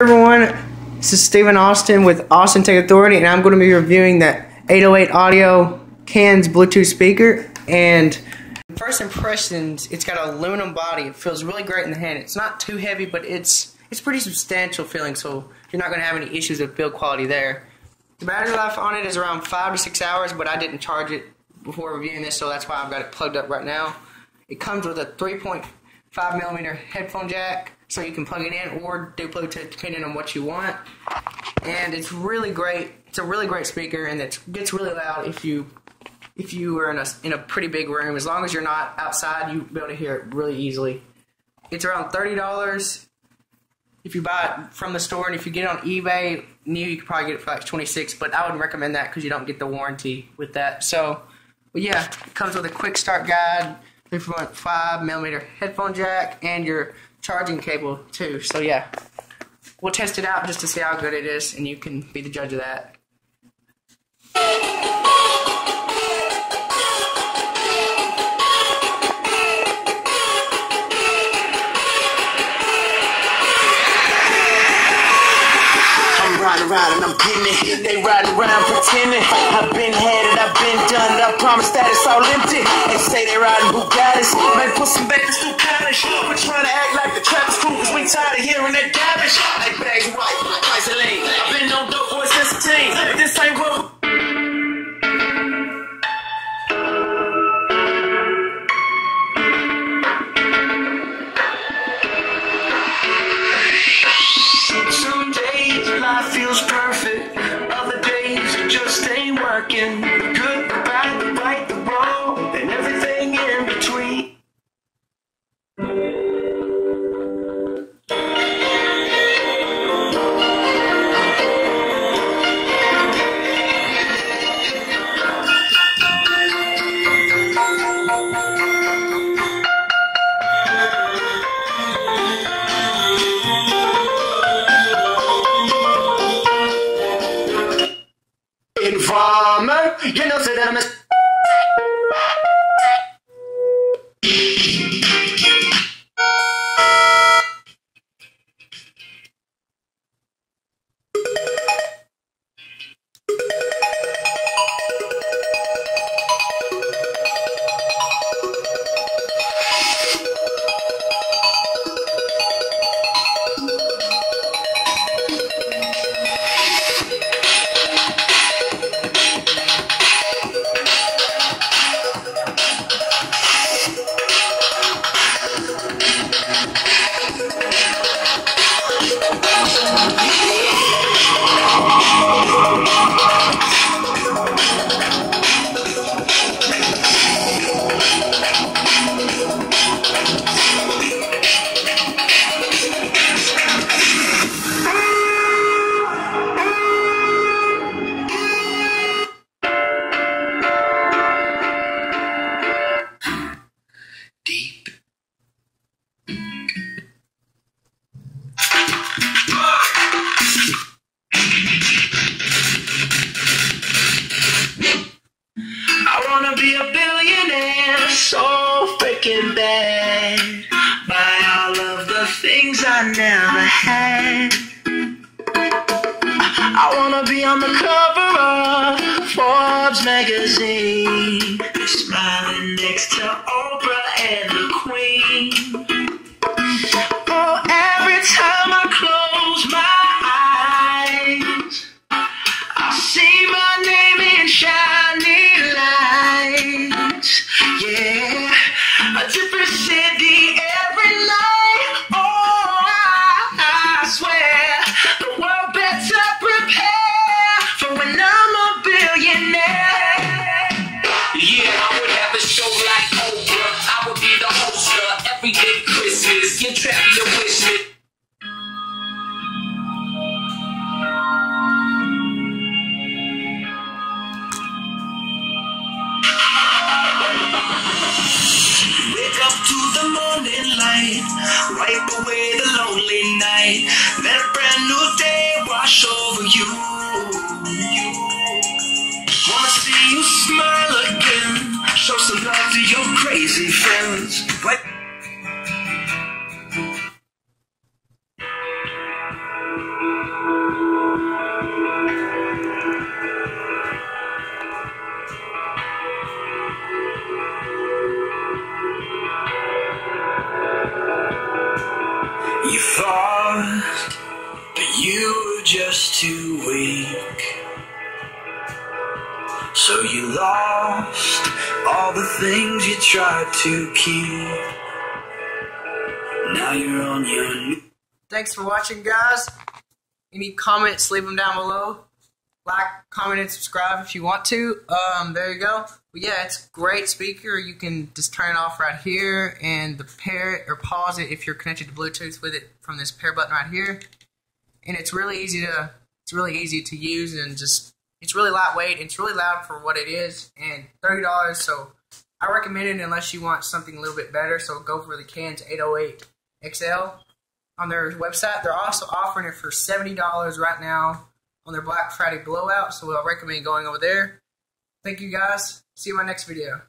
Everyone, this is Stephen Austin with Austin Tech Authority, and I'm going to be reviewing that 808 audio CANZ Bluetooth speaker. And first impressions, it's got an aluminum body. It feels really great in the hand. It's not too heavy, but it's pretty substantial feeling, so you're not going to have any issues with build quality there. The battery life on it is around 5 to 6 hours, but I didn't charge it before reviewing this, so that's why I've got it plugged up right now. It comes with a 3.5mm headphone jack, so you can plug it in or do Bluetooth depending on what you want. And it's really great. It's a really great speaker, and it gets really loud if you are in a pretty big room. As long as you're not outside, you'll be able to hear it really easily. It's around $30 if you buy it from the store, and if you get it on eBay new, you could probably get it for like $26, but I wouldn't recommend that because you don't get the warranty with that. So, but yeah, it comes with a quick start guide, 3.5mm headphone jack, and your charging cable too. So yeah, we'll test it out just to see how good it is, and you can be the judge of that. Riding around and I'm getting it. They riding around pretending I've been had it, I've been done it. I promise that it's all empty. They say they riding Bugattis, may put some bacon through college. We're trying to act like the trap is cool, cause we tired of hearing that garbage. Like bags of white, price of lean. I've been on dope boys since a teen, but this ain't what life feels perfect, other days it just ain't working. The good, the bad, the right, the wrong, and everything in between. Informer, you know, say that I'm a be a billionaire, so freaking bad. Buy all of the things I never had. I wanna be on the cover of Forbes magazine, smiling next to Oprah and the Queen. Oh, every time I close my eyes, I see my name in shining lights. Yeah, a different city every night. Oh, I swear the world better prepare for when I'm a billionaire. Yeah, I would have a show like Oprah. I would be the host of everyday. You were just too weak, so you lost all the things you tried to keep. Now you're on your knees. Thanks for watching, guys. Any comments, leave them down below. Like, comment, and subscribe if you want to. There you go. But yeah, it's a great speaker. You can just turn it off right here and pair it or pause it if you're connected to Bluetooth with it from this pair button right here. And it's really easy to use, and just it's really lightweight. And it's really loud for what it is, and $30. So I recommend it unless you want something a little bit better. So go for the CANZ 808 XL on their website. They're also offering it for $70 right now on their Black Friday blowout, so I recommend going over there. Thank you, guys. See you in my next video.